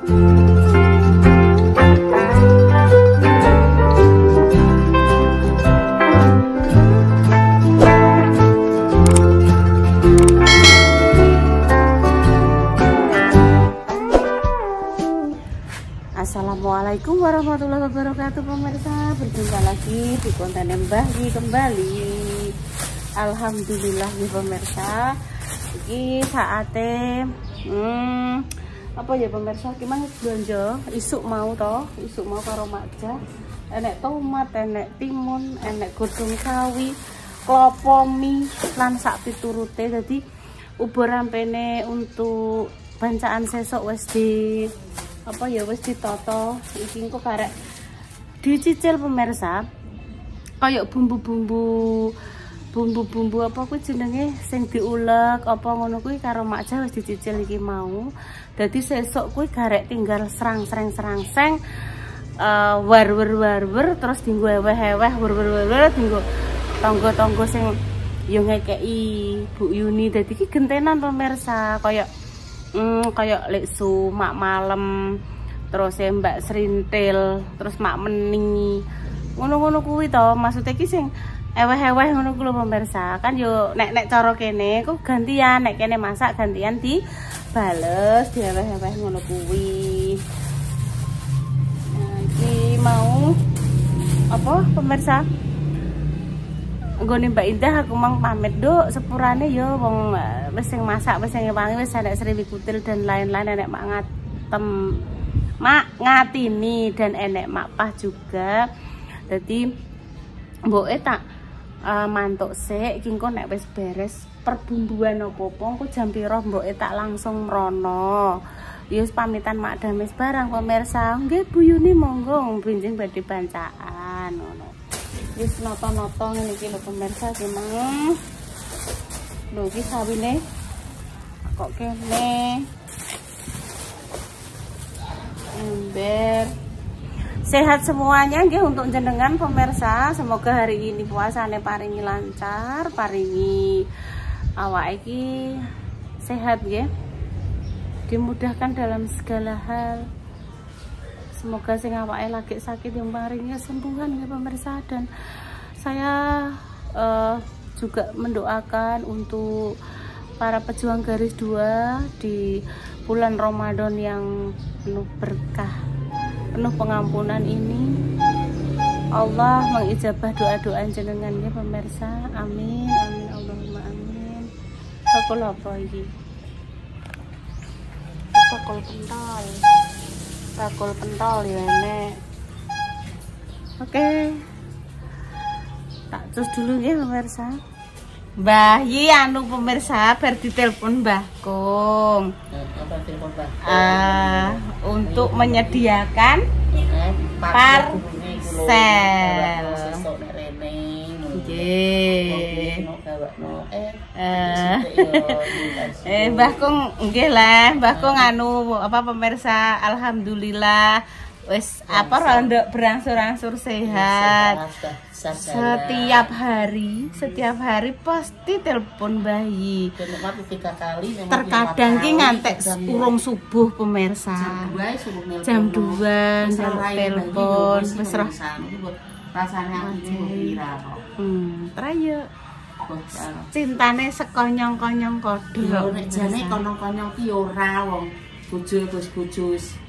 Assalamualaikum warahmatullahi wabarakatuh pemirsa, berjumpa lagi di konten Mbah Yi kembali. Alhamdulillah nih pemirsa, ini saatnya apa ya pemirsa, gimana belanja isuk mau karo makja, enek tomat, enek timun, enek godhong sawi, klopo mie lan sak piturute. Jadi ubur rampene untuk bancaan sesok wis di apa ya wis ditoto, iki engko karek dicicil pemirsa. Kayak bumbu-bumbu apa kuwi jenenge sing diulek apa ngono kuwi karo makja wis dicicil iki mau. Dadi sesuk kuwi garek tinggal serang-seng war terus dinggo eweh-eweh war dinggo tangga-tangga sing yo ngekeki Bu Yuni. Dadi iki gentenan pemirsa, kayak leksu mak malam, terus Mbak Serintil, terus mak meni ngono-ngono kuwi to. Maksudnya ki sing eweh-eweh ngono kuwi lho pemirsa. Kan yo nek cara kene ku gantian, nek kene masak gantian dibales di eweh-eweh ngono kuwi. Nah, iki mau apa pemirsa? Nggone Mbak Indah aku mang pamit duk sepurane yo wong wis sing masak wis sing ngewangi wis enek Sriwi Kutil dan lain-lain, enek mak ngatini dan enek mak pah juga. Dadi mboke tak mantuk sik iki engko nek wis beres perbumbuan opo-opo engko jam pira mboke tak langsung mrono. Yo pamitan mak dames barang pemirsa. Nggih Bu Yuni monggo brinjing badhe bancaan ngono. Wis noto-noto ngene iki lho pemirsa ki mang. Lho iki sawine kok kene. Ember. Sehat semuanya nggih untuk jenengan pemirsa. Semoga hari ini puasane paringi lancar, paringi awak iki sehat nggih. Dimudahkan dalam segala hal. Semoga sing awake lagi sakit yang paringi kesembuhan ya pemirsa. Dan saya juga mendoakan untuk para pejuang garis 2 di bulan Ramadan yang penuh berkah, penuh pengampunan ini. Allah mengijabah doa-doa jenengan ya pemirsa. Amin amin Allahumma amin. Bakul apa iki? Bakul pentol. Bakul pentol ya nek. Oke. Tak cus dulu ya pemirsa. Mbah Yi anu pemirsa bar ditelepon Mbah Kung. Apa telepon Mbah? Untuk menyediakan parcel. Nggih. Mbah Kung nggih lah, Mbah Kung anu apa pemirsa, alhamdulillah wis apa rondok berangsur-angsur sehat. Setiap hari pasti telepon Mbah Yi. Terkadang ki ngantek urung subuh pemirsa. Jam 2 telepon wis rasane pira kok. Trayo. Cintane sekonyong-konyong kodhok. Nek jane konyong-konyong ki ora wong bojo wis bojo wis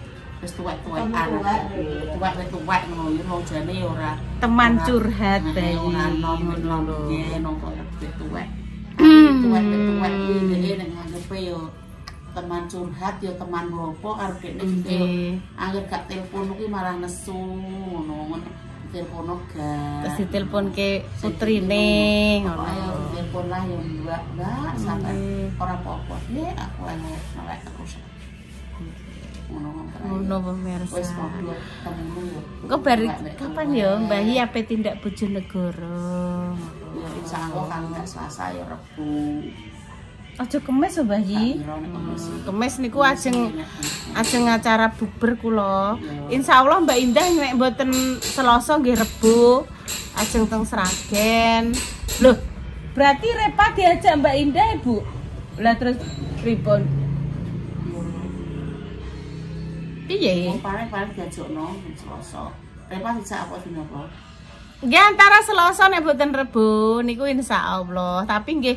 tuwek-tuwekan. Tuwek ngono yo jane ora. Teman curhat bayi. Ora ngono nggih nang koyo tuwek. Tuwek iki nek nganggepe yo teman curhat yo teman ngopo karo dekne angger gak telepon kuwi malah nesu ngono. Telepon gas. Terus ditelepon ke putrine ngono. Ayo telepon lah yang Mbak sampai ora apa-apa. Nggih aku melek terus. Ngono pemirsa. Wis padha temune yo. Engko bari kapan ya Mbah Yi ape tindak Bojonegoro? Ya insyaallah kan Selasa ya Rebo. Aja Kemis Mbah Yi. Kemis niku ajeng acara bukber kula. Insyaallah Mbak Indah nek mboten Selasa nggih Rebo ajeng teng Sragen. Loh, berarti Repa diajak Mbak Indah Ibu. Lah terus pripun? Piye? Paling diajokno Selasa. Repan bisa apa dina apa? Nggih antara Selasa nek boten Rebo niku insyaallah. Tapi nggih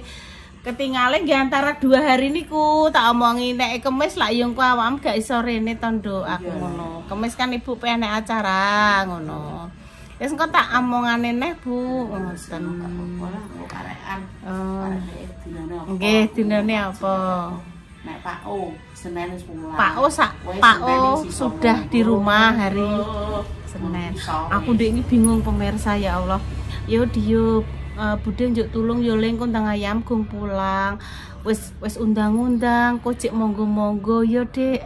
ketinggalan nggih antara 2 hari niku tak omongi nek Kemis lak yo engko awakmu gak iso rene tondo aku ngono. Kemis kan ibu pengen acara ngono. Wis engko tak omongane neh Bu. Ngoten. Karekan. Nggih dinane apa? Nek Pak O Senin wis mulai. Pak O sudah di rumah hari Senin. Aku ndek iki bingung pemirsa ya Allah. Yo Dio Bude njuk tulung yo ling kondang ayam gong pulang. Wis undang-undang kok cek monggo-monggo yo Dek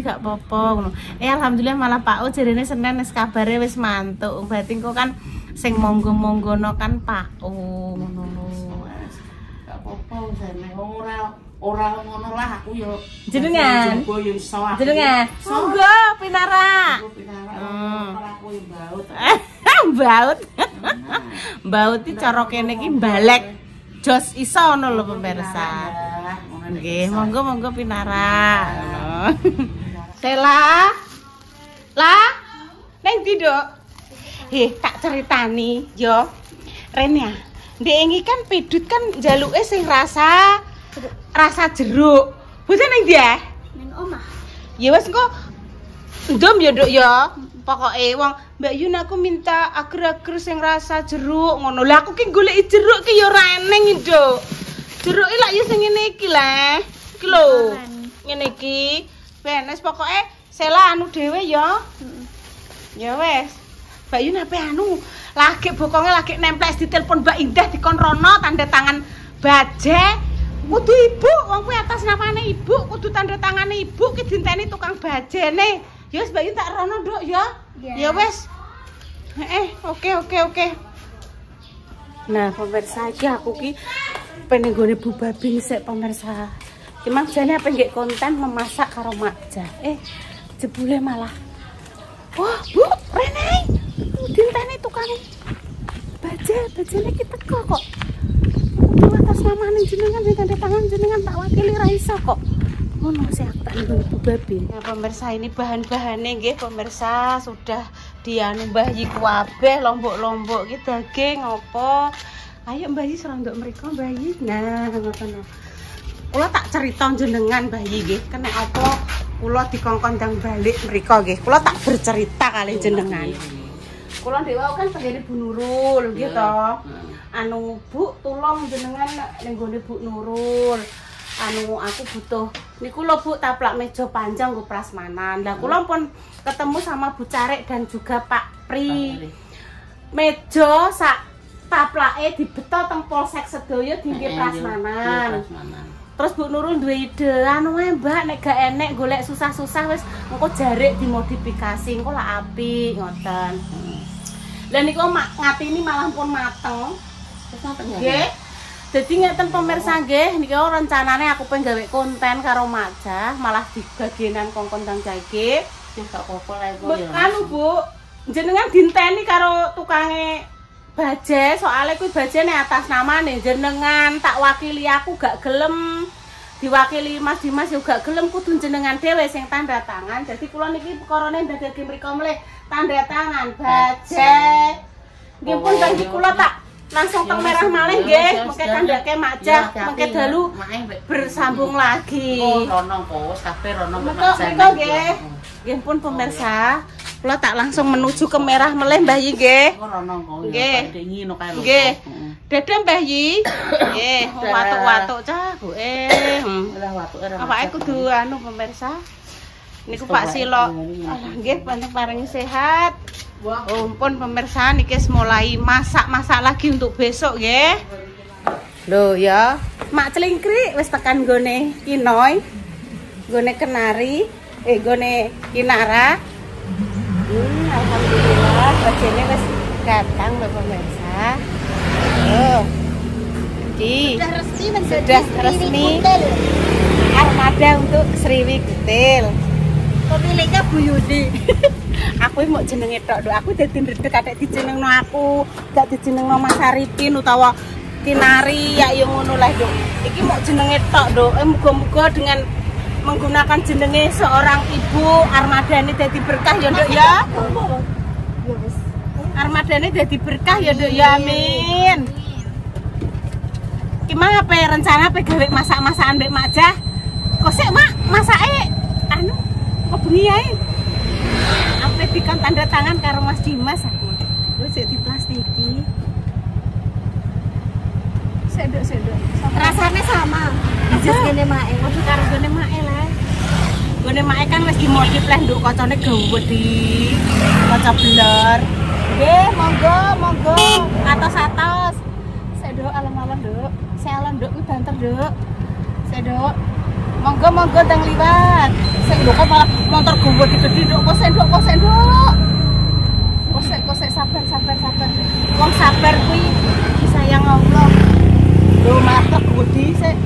gak apa-apa ngono. Alhamdulillah malah Pak O jarene Senin wis kabare wis mantuk. Berarti kok kan sing monggo-monggono kan Pak O ngono. Gak apa-apa jane ora ngono lah aku yo jenengan yo iso jenengan monggo pinara aku yo baut baut iki cara kene iki balek jos iso ngono lho pemirsa nggih monggo pinara Sela lah neng ndi Dok tak ceritani yo Renia ndek iki kan pedut kan jaluke sing rasa jeruk. Boten ning ndi ya? Ning omah. Ya wis engko ndom ya Nduk ya. Pokoke wong Mbak Yun aku minta agar-agar sing rasa jeruk ngono. Lah aku ki goleki jeruk ki ya ora eneng Nduk. Jeruk iki lak ya sing ngene iki lah. Iki lho. Ngene iki. Ben wis pokoke Sela anu dhewe ya. Ya wis. Mbak Yun ape anu lagi bokonge lagi nempel ditelepon Mbak Indah dikon rono tanda tangan baje. Kudu ibu, wong kuwi atas namane ibu, kudu tanda tangane ibu ki dinteni tukang bajene. Ya wis Mbak Yun tak rono Nduk ya. Ya wis. Oke. Nah, pemirsa iki aku ki pengen nggone Bu Babi sik pemirsa. Ki jane apa nggih konten memasak karo Makja. Jebule malah. Wah, Bu, Rene. Dinteni tukang bajene ki teko kok. Atas namane jenengan sing tanda tangan jenengan tak wakili ra iso kok. Ngono sih aku tak nggon Bu Babi. Nah, pemirsa ini bahan-bahane nggih pemirsa sudah dianu Mbah Yi kabeh lombok-lombok iki daging apa. Ayo Mbah Yi serondok mriko Mbah Yi. Nah, ngoten. Kula tak cerita jenengan Mbah Yi nggih, kena apa kula dikongkon ndang balik mriko nggih. Kula tak bercerita kali jenengan. Kula dhewe kan tenggene Bu Nurul nggih to. Anu Bu tulung jenengan ning gone Bu Nurul. Anu aku butuh niku lho Bu taplak meja panjang nggo prasmanan. Lah kula pun ketemu sama Bu Carek dan juga Pak Pri. Meja sak taplake dibeto teng Polsek sedaya dingge prasmanan. Terus Bu Nurul duwe ide, anu wae Mbak nek gak enek golek susah-susah wis engko jarik dimodifikasi engko lak apik ngoten. Lah niku ngatini malah pun mateng. Nggih. Dadi ngeten pemirsa nggih, niki rencanane aku pengen gawe konten karo Makja, malah dibagenan kongkon ndang jage. Ya gak apa-apa lah iku ya. Anu Bu, jenengan dinteni karo tukange baje, soalnya kuwi bajene atas namane jenengan, tak wakili aku gak gelem. Diwakili Mas Dimas yo gak gelem kudu jenengan dhewe sing tanda tangan. Jadi kula niki perkarane ndadekake mriko mleh tanda tangan baje. Nggih pun bagi kula tak langsung teng merah malih nggih, mengke kandhake Makja, mengke dalu bersambung lagi. Oh, rono pos, kabeh rono Makja. Nggih. Nggih pun pemirsa, kula tak langsung menuju ke merah meleh Mbah Yi nggih. Oh, rono kok. Nggih. Ngono kae lho. Nggih. Dadah Mbah Yi. Nggih, watuk-watuk cah buke. Lah watuke ra. Awake kudu anu pemirsa. Niku Pak Silo. Nggih, panjang paringi sehat. Wah, Pun pemirsa niki mulai masak-masak lagi untuk besok nggih. Lho ya, Mak Celingkrik wis tekan gone Kinoy. Gone Kenari, gone Kinara. Alhamdulillah bajene wis datang lho pemirsa. Oh. Sudah resmi armada untuk Sriwi Gutil. Pemiliknya Bu Yudi. Aku mau jenenge tok, aku dadi ndredeg kadek dijenengno aku, gak dijenengno Mas Arifin utawa Kinari ya yo ngono lah, Dok. Iki mau jenenge tok, Dok. Muga-muga dengan menggunakan jenenge seorang ibu Armadane dadi berkah ya Nduk ya. Armadane dadi berkah ya Nduk ya, amin. Ki mang apa rencana pe gawe masak-masakan mbek Mak Jah? Kok sik Mak masake anu kok bengi ae. Apa dikon tanda tangan karo Mas Dimas aku. Wis sik diplastiki. Sedok. Rasanya sama. Ijaz kene mae. Waduh karo gone mae lah. Gone mae kan wis dimultiplah nduk kocone gawet di kaca blur. Nggih, monggo. Atos. Sedok alon-alon, Nduk. Sealon, Nduk, kuwi banter, Nduk. Sedok. Monggo teng liwat. Sik lho kok malah motor gawet gede, Nduk. Kok sendok. Kok sabar. Wong sabar kuwi disayang Allah. Lho malah truk gede sik.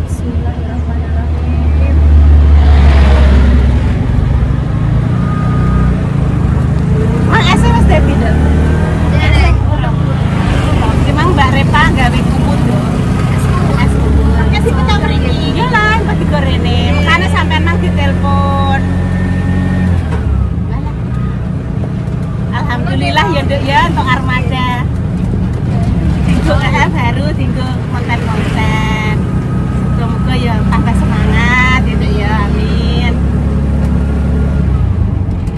Bismillahirrahmanirrahim. Mang ese wis dadi ndak? Memang Mbak Repa gawe kumut lho. Es kita mriki. Yo lah, mbak digorene. Makane sampean nang ditelepon. Alhamdulillah ya Nduk ya untuk Armada. Tinggo baru tinggo konten-konten. Semoga ya tambah semangat ya Nduk ya, amin.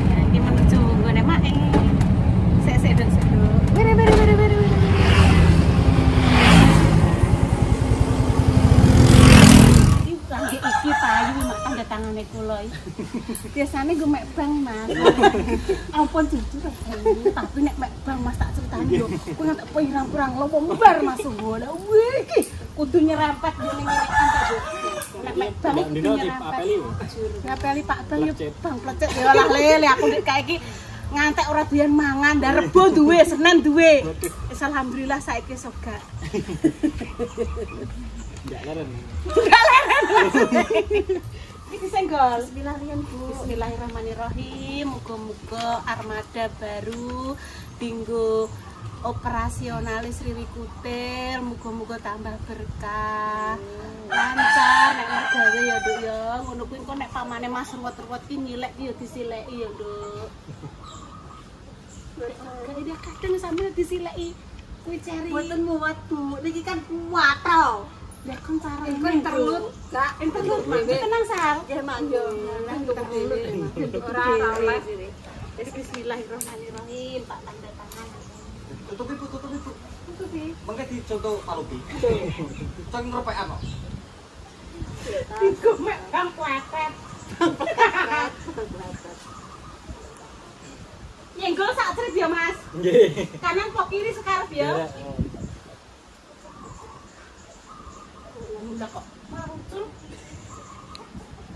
Ya, ini menuju nggone mae. Sik Nduk. Bere. Iki payu mak tanda tangane kula iki. Biasane gue mek bang, Mas. Ampun jujur tapi nek mek bang Mas tak critani lho. Kowe ngantek pirang-pirang lombar Mas ngono. Wih iki kudu nyerempet ngene iki. Nek mek bang kudu nyerempet. Ngapeli Pak Bang yo bang plecet ya lah le aku nek kae iki ngantek ora doyan mangan, ndak rebo duwe, Senin duwe. Wis alhamdulillah saiki soga. Enggak leren. Iki senggol. Bismillahirrahmanirrahim. Muga-muga Armada baru dinggo operasionalis Riwi Kutil, muga-muga tambah berkah. Lancar nek gawe ya Nduk ya. Ngono kuwi engko nek pamane Mas ruwet-ruwet ki nyilek ki ya disileki ya Nduk. Gak dia kadang sampe disileki kuwi ceri. Mboten muat Bu, niki kan kuat to. Ya kan carane Engko terlut, gak enterlut tenang Sar. nggih mangga. Ora oleh. Jadi bismillahirrahmanirrahim, Pak tanda tangan. Tutupi. Tutupi. Mengke dicontoh palupi. Ceng ngerpek apa? Tigo mek bang pletet. Nyenggol sak trip ya, Mas. Nggih. Kanan kok kiri sekarep ya. Udah kok. Marucul.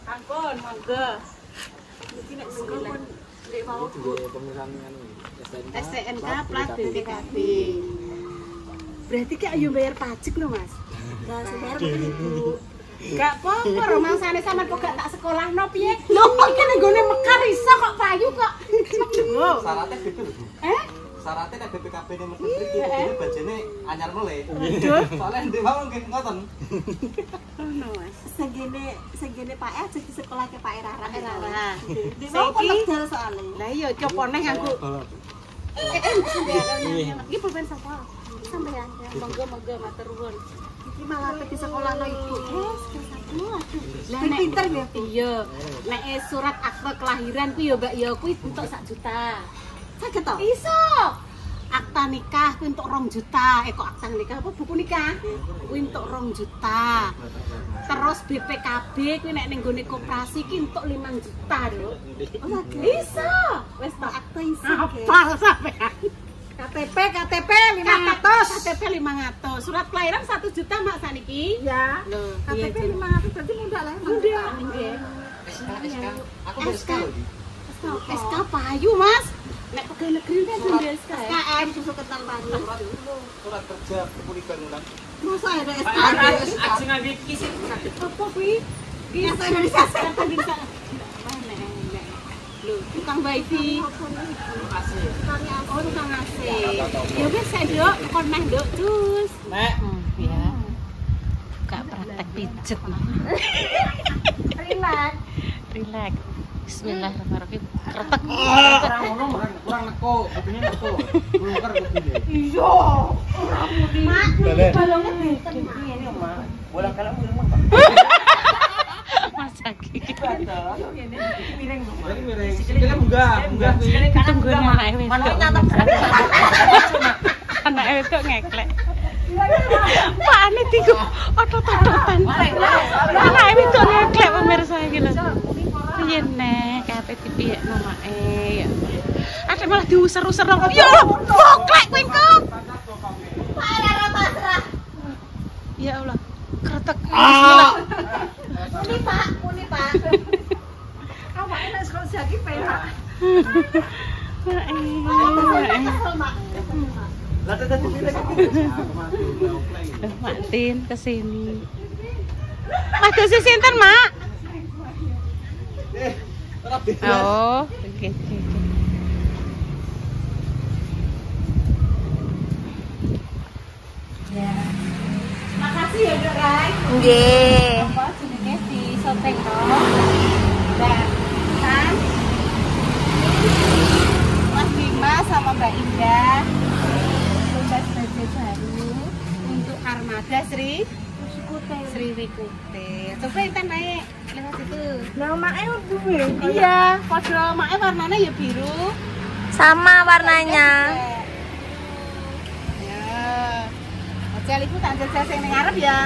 Ampun, monggo. Iki nek bismillah. Nek mau Pemeriksaan anu STNK plat BPKB. Berarti ki ayo bayar pajak lho, Mas. Lah sebar Ibu. Gak apa-apa, romangsane sampean kok gak tak sekolahno piye? Lho, iki ning gone Mekar iso kok payu kok. syaratnya gitu lho. Syaratnya nek BPKB ne mesti iki kudune bajene anyar mulai. Waduh. Soale ndek mau nggih ngoten. Ono, Mas. Senggene Pak aja di sekolah ke Pak Rara. Di Saiki- mau kok soalnya. Lah iya copo neh aku. Iki pulpen sapa? Sampeyan. Monggo matur nuwun. Iki malah di sekolah no Ibu. Lah Nek pinter nggih. Iya. Nek surat akte kelahiran ku ya Mbak ya kuwi entuk 1 juta. Saged to? Iso. Akta nikah kuwi entuk 2 juta. Kok akta nikah apa buku nikah? Kuwi entuk 2 juta. Terus BPKB kuwi nek ning gone koperasi ki entuk 5 juta, Nduk. Oh, saged. Iso. Wis tak Akte isi. apal sampean. KTP KTP 500. Surat kelahiran 1 juta Mak saniki. Ya. Lho, KTP 500 berarti mudah lah. Mudah. Nggih. SK. Aku udah SK lho. SK payu, Mas. Nek pegawai negeri kan duwe SK. SKM susu kental manis. Surat kerja kepolisian ulang. Masa ada Pak SKM? aksi ngambil kisih. Apa kuwi? Ki Indonesia. Mana? lho, tukang wifi. Oh, tukang AC. Ya wis saya nduk, kon meh nduk, Cus. Nek, Ya. Gak praktek pijet. Relax. Relax. Bismillahirrahmanirrahim. Kretek. Kurang ngono, kurang neko, kupine neko. Bungker kupine. Iya. Mak, balongnya benten, Mak. Ini, Mak. Bolang kalem ilmu, Pak. Mas lagi. Miring. Sikile munggah. Tunggu nih, wis. Anak itu ngeklek. Pak ane tiku otot-ototan. Anak itu ngeklek pemirsa iki lho. Piye nek kabeh dipiyekno make ya. Ada malah diuser-user nang. Ya boklek kowe kok. Pak ora pasrah. Ya Allah. Kretek. Muni, Pak. Awake nek sekolah jagi penak. Kesel, Mak. Lah tadi Mak Tin kesini. Mas dosi sinten, Mak? Oh, oke. Ya. Makasih ya, Dok Rai. Nggih. Apa jenenge di Sotengno. Nah, kan Mas Dimas sama Mbak Indah tugas baju baru untuk Armada Sri Wikute. Coba kita naik lewat itu. Nah, make duwe. Iya, padha make warnanya ya biru. Sama warnanya. Ya. Ojek iku tak jajal sing ning ngarep ya.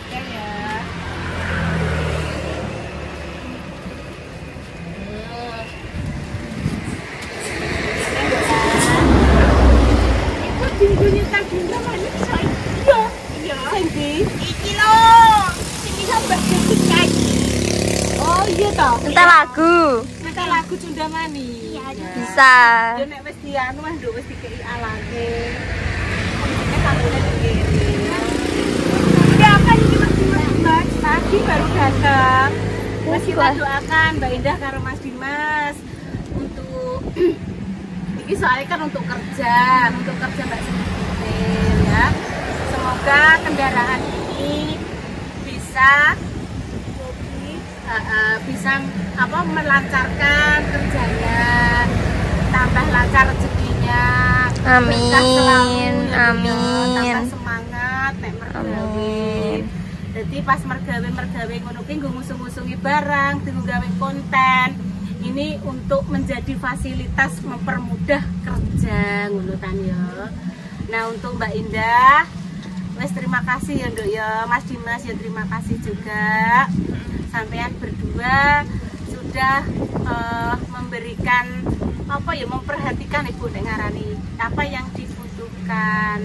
Oke ya. Iku dinggonya tak dinda mana iso iya. Iya. Sing ndi? Iki lho. Sing iso mbak kayak. Oh iya toh. Entar lagu. Mata lagu Cundamani. Iya, bisa. Yo nek wis dianu mah nduk wis dikei alane. Ini tampune ngene. Ya kan iki Mas tadi baru datang. Mas kita doakan Mbak Indah karo Mas Dimas untuk ini soalnya kan untuk kerja Mbak Sendiri ya. Semoga kendaraan ini bisa melancarkan kerjanya, tambah lancar rezekinya, berkah selalu, ya, tambah semangat nek mergawe. Jadi pas mergawe ngono ki nggo ngusung-ngusungi barang, dienggo gawe konten. Ini untuk menjadi fasilitas mempermudah kerja ngono kan ya. Nah, untuk Mbak Indah wes terima kasih ya Nduk ya, Mas Dimas ya terima kasih juga. Sampean berdua sudah memberikan memperhatikan Ibu ngarani apa yang dibutuhkan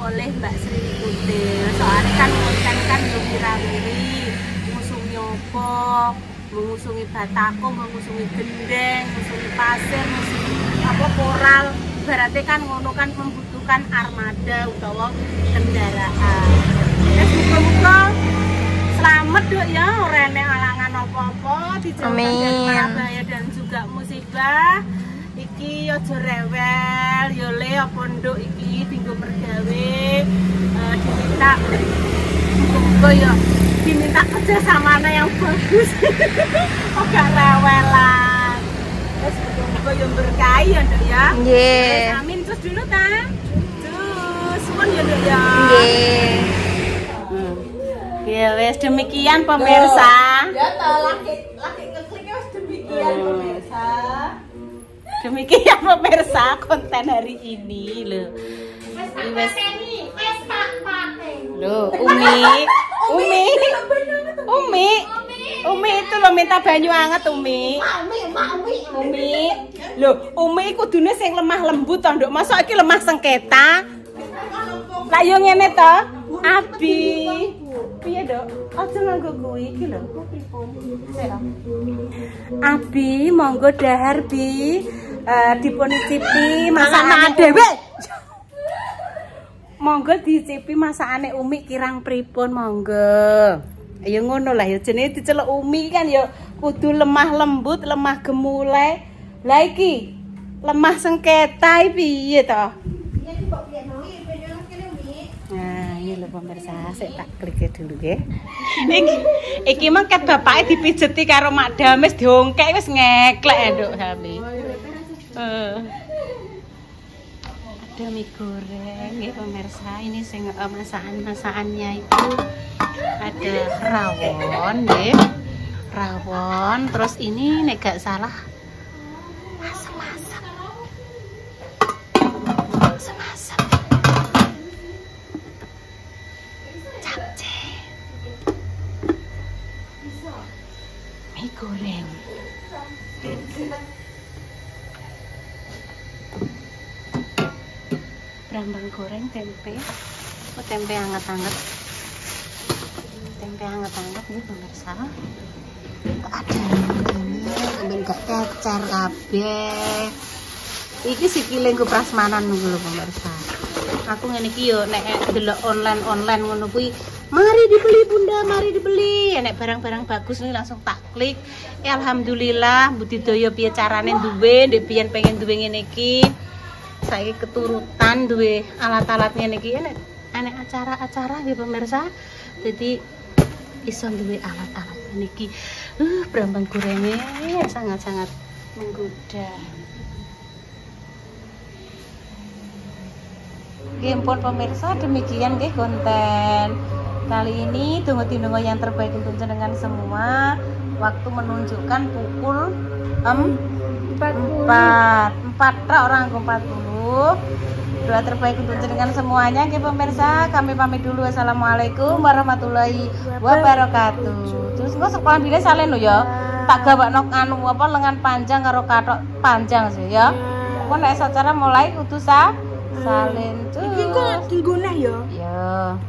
oleh Mbak Sri Wikute. Soalnya kan konten kan yo wirawiri, ngusungi opo, mengusungi batako, mengusungi gendeng, mengusungi pasir, mengusungi koral. Berarti kan ngono kan membutuhkan armada utawa kendaraan. Muga-muga selamat Dok ya, ora enek halangan apa-apa, dijauhkan dari bahaya dan juga musibah. Iki aja rewel, yo le apa nduk iki dienggo mergawe, diminta muga-muga ya diminta kerjasamanya yang bagus. Kok gak rewelan. Terus muga-muga yo berkahi ya Nduk ya. Nggih. Amin terus dulu ta. Terus suwun ya Nduk ya. Nggih. Ya wes demikian pemirsa. Ya ta laki ngekliknya wis demikian pemirsa. Demikian pemirsa konten hari ini loh. Wes loh, Umi itu lo minta banyu anget Umi. Loh, Umi kudune sing lemah lembut to, Nduk. Masa iki lemah sengketa? Lah yo ngene to, Abi. Piye, Dok? Aja nganggo kuwi iki lho. Abi, monggo dahar Bi. Dipun icipi masakane dhewe. Monggo dicipi masakane Umi kirang pripun monggo. Ya ngono lah ya jenenge diceluk Umi kan ya kudu lemah lembut, lemah gemulai. Lah iki lemah sengketa piye to? Nah, ini lho pemirsa, saya tak klik dulu nggih. Iki mah ket bapake dipijeti karo Mak Dames diongkek wis ngeklek nduk sampe. Ada mie goreng ya pemirsa, ini sing masakan-masakannya itu ada rawon nggih. Rawon, terus ini nek gak salah asam-asam. Asam-asam. Capcay. Mie goreng. Brambang goreng tempe. Oh, tempe hangat-hangat. Tempe hangat-hangat nih pemirsa. Ada ini ambil gak kecar kabeh. Iki sikile nggo prasmanan ngono lho pemirsa. Aku ngene iki yo nek delok online ngono kuwi, mari dibeli Bunda, mari dibeli. Nek barang-barang bagus nih langsung tak klik. Ya alhamdulillah budidaya piye carane duwe, ndek piyen pengen duwe ngene iki. Saiki keturutan duwe alat-alat ngene iki nek acara-acara nggih pemirsa. Jadi iso duwe alat-alat niki. Brambang gorengnya sangat-sangat menggoda. Nggih pun pemirsa, demikian nggih konten kali ini. Tunggu-tunggu yang terbaik untuk jenengan semua. Waktu menunjukkan pukul 4 orang 40. Doa terbaik untuk jenengan semuanya nggih pemirsa. Kami pamit dulu. Assalamualaikum warahmatullahi wabarakatuh. Terus kok sekolah dile salen lho ya. Tak gawakno anu apa lengan panjang karo kathok panjang sih ya. Kok nek secara mulai kudu salin terus. Iki kok dinggone ya? Ya.